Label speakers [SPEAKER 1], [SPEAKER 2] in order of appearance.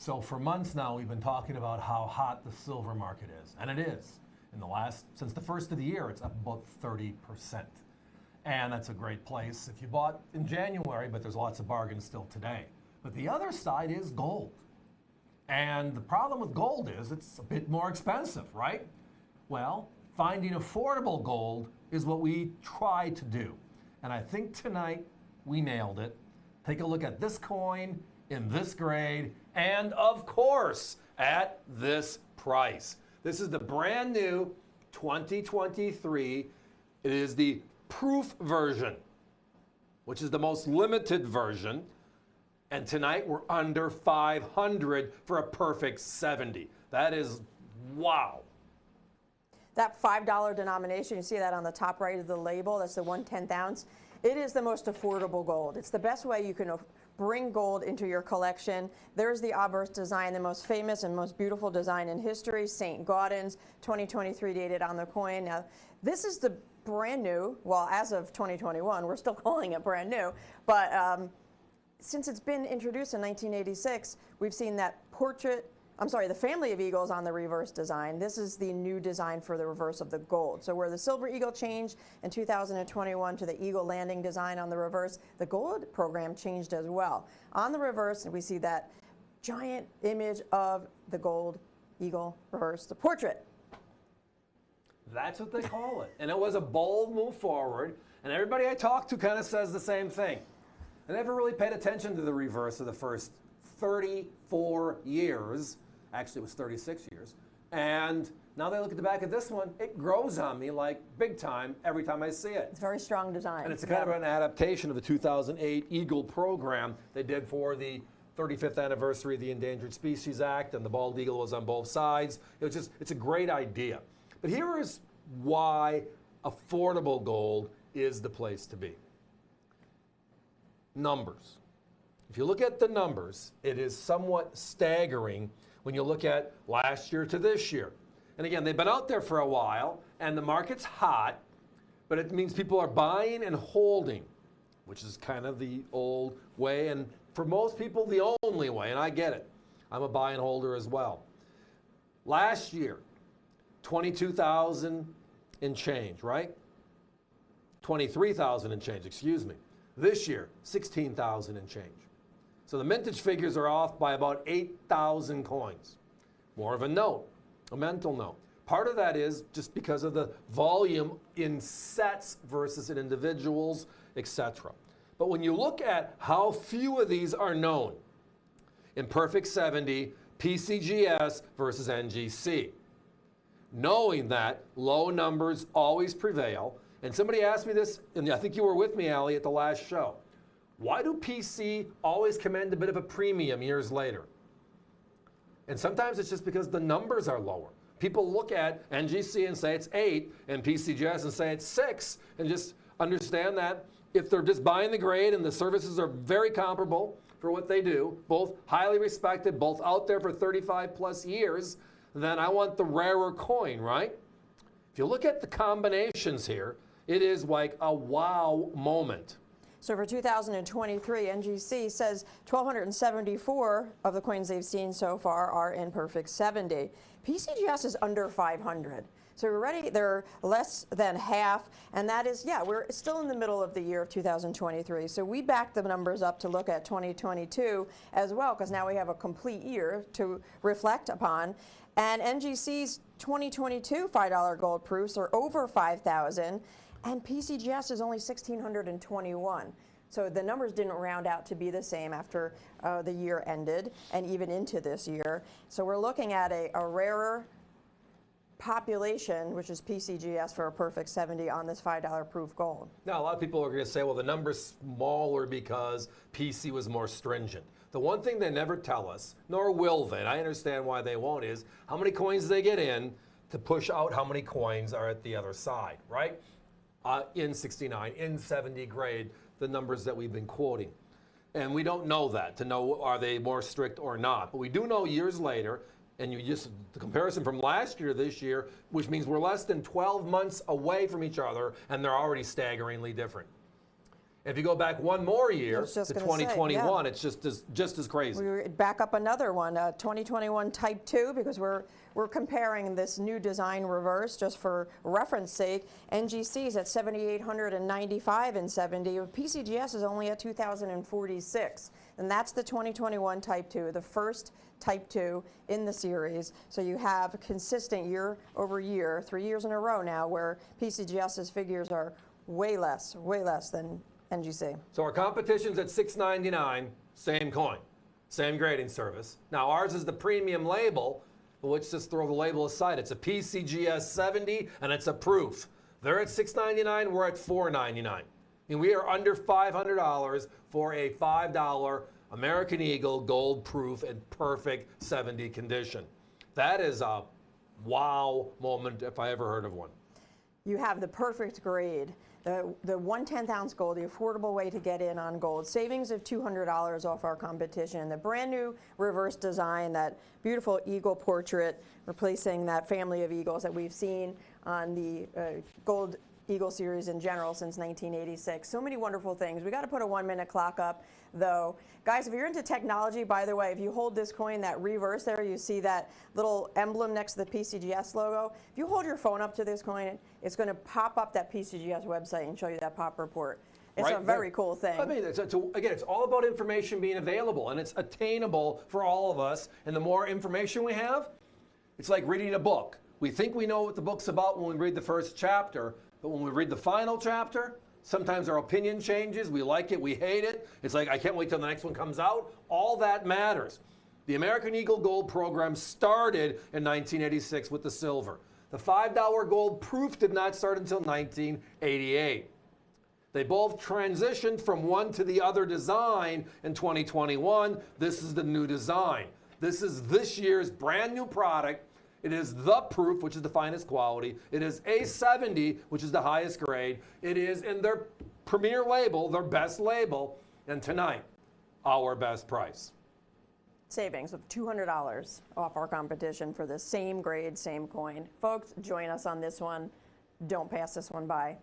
[SPEAKER 1] So for months now, we've been talking about how hot the silver market is, and it is. Since the first of the year, it's up about 30%. And that's a great place if you bought in January, but there's lots of bargains still today. But the other side is gold. And the problem with gold is it's a bit more expensive, right? Well, finding affordable gold is what we try to do. And I think tonight we nailed it. Take a look at this coin in this grade, and of course, at this price. This is the brand new 2023. It is the proof version, which is the most limited version. And tonight we're under 500 for a perfect 70. That is wow.
[SPEAKER 2] That $5 denomination, you see that on the top right of the label, that's the 1/10 ounce. It is the most affordable gold. It's the best way you can bring gold into your collection. There's the obverse design, the most famous and most beautiful design in history, St. Gaudens, 2023 dated on the coin. Now, this is the brand new, well, as of 2021, we're still calling it brand new, but since it's been introduced in 1986, we've seen that the family of eagles on the reverse design. This is the new design for the reverse of the gold. So where the silver eagle changed in 2021 to the eagle landing design on the reverse, the gold program changed as well. On the reverse, we see that giant image of the gold eagle reverse, the portrait.
[SPEAKER 1] That's what they call it. And it was a bold move forward. And everybody I talked to kind of says the same thing. I never really paid attention to the reverse of the first 34 years. Actually, it was 36 years. And now they look at the back of this one, it grows on me like big time every time I see it.
[SPEAKER 2] It's a very strong design.
[SPEAKER 1] And it's a kind of an adaptation of the 2008 Eagle program they did for the 35th anniversary of the Endangered Species Act, and the bald eagle was on both sides. It's a great idea. But here is why affordable gold is the place to be. Numbers. If you look at the numbers, it is somewhat staggering when you look at last year to this year. And again, they've been out there for a while, and the market's hot, but it means people are buying and holding, which is kind of the old way, and for most people, the only way, and I get it. I'm a buy and holder as well. Last year, 22,000 and change, right? 23,000 and change, excuse me. This year, 16,000 and change. So the mintage figures are off by about 8,000 coins. More of a note, a mental note. Part of that is just because of the volume in sets versus in individuals, etc. But when you look at how few of these are known, in perfect 70, PCGS versus NGC. Knowing that low numbers always prevail. And somebody asked me this, and I think you were with me, Allie, at the last show. Why do PC always command a bit of a premium years later? And sometimes it's just because the numbers are lower. People look at NGC and say it's 8, and PCGS and say it's 6, and just understand that if they're just buying the grade and the services are very comparable for what they do, both highly respected, both out there for 35 plus years, then I want the rarer coin, right? If you look at the combinations here, it is like a wow moment.
[SPEAKER 2] So for 2023, NGC says 1,274 of the coins they've seen so far are in perfect 70. PCGS is under 500. So they're less than half, and that is, yeah, we're still in the middle of the year of 2023. So we backed the numbers up to look at 2022 as well, because now we have a complete year to reflect upon. And NGC's 2022 $5 gold proofs are over 5,000. And PCGS is only 1,621. So the numbers didn't round out to be the same after the year ended and even into this year. So we're looking at a rarer population, which is PCGS for a perfect 70 on this $5 proof gold.
[SPEAKER 1] Now, a lot of people are going to say, well, the number's smaller because PC was more stringent. The one thing they never tell us, nor will they, and I understand why they won't, is how many coins they get in to push out how many coins are at the other side, right? In 69, in 70 grade, the numbers that we've been quoting. And we don't know that, to know are they more strict or not. But we do know years later, and the comparison from last year to this year, which means we're less than 12 months away from each other, and they're already staggeringly different. If you go back one more year
[SPEAKER 2] was
[SPEAKER 1] to
[SPEAKER 2] just gonna say,
[SPEAKER 1] 2021,
[SPEAKER 2] yeah.
[SPEAKER 1] it's just as crazy.
[SPEAKER 2] We were back up another one, 2021 Type 2, because we're comparing this new design reverse just for reference sake. NGC's at 7,895 and 70. PCGS is only at 2,046. And that's the 2021 Type 2, the first Type 2 in the series. So you have consistent year over year, 3 years in a row now, where PCGS's figures are way less than NGC.
[SPEAKER 1] So our competition's at $6.99, same coin, same grading service. Now ours is the premium label, but let's just throw the label aside. It's a PCGS 70 and it's a proof. They're at $6.99, we're at $4.99. And we are under $500 for a $5 American Eagle gold proof and perfect 70 condition. That is a wow moment if I ever heard of one.
[SPEAKER 2] You have the perfect grade. The 1/10 ounce gold, the affordable way to get in on gold. Savings of $200 off our competition. The brand new reverse design, that beautiful eagle portrait, replacing that family of eagles that we've seen on the gold Eagle series in general since 1986. So many wonderful things. We got to put a 1-minute clock up though. Guys, if you're into technology, by the way, if you hold this coin, that reverse there, you see that little emblem next to the PCGS logo. If you hold your phone up to this coin, it's going to pop up that PCGS website and show you that pop report. It's a very cool thing.
[SPEAKER 1] I mean, again, it's all about information being available, and it's attainable for all of us. And the more information we have, it's like reading a book. We think we know what the book's about when we read the first chapter, but when we read the final chapter, sometimes our opinion changes. We like it, we hate it. It's like, I can't wait till the next one comes out. All that matters. The American Eagle Gold program started in 1986 with the silver. The $5 gold proof did not start until 1988. They both transitioned from one to the other design in 2021. This is the new design. This is this year's brand new product. It is the proof, which is the finest quality. It is A70, which is the highest grade. It is in their premier label, their best label. And tonight, our best price.
[SPEAKER 2] Savings of $200 off our competition for the same grade, same coin. Folks, join us on this one. Don't pass this one by.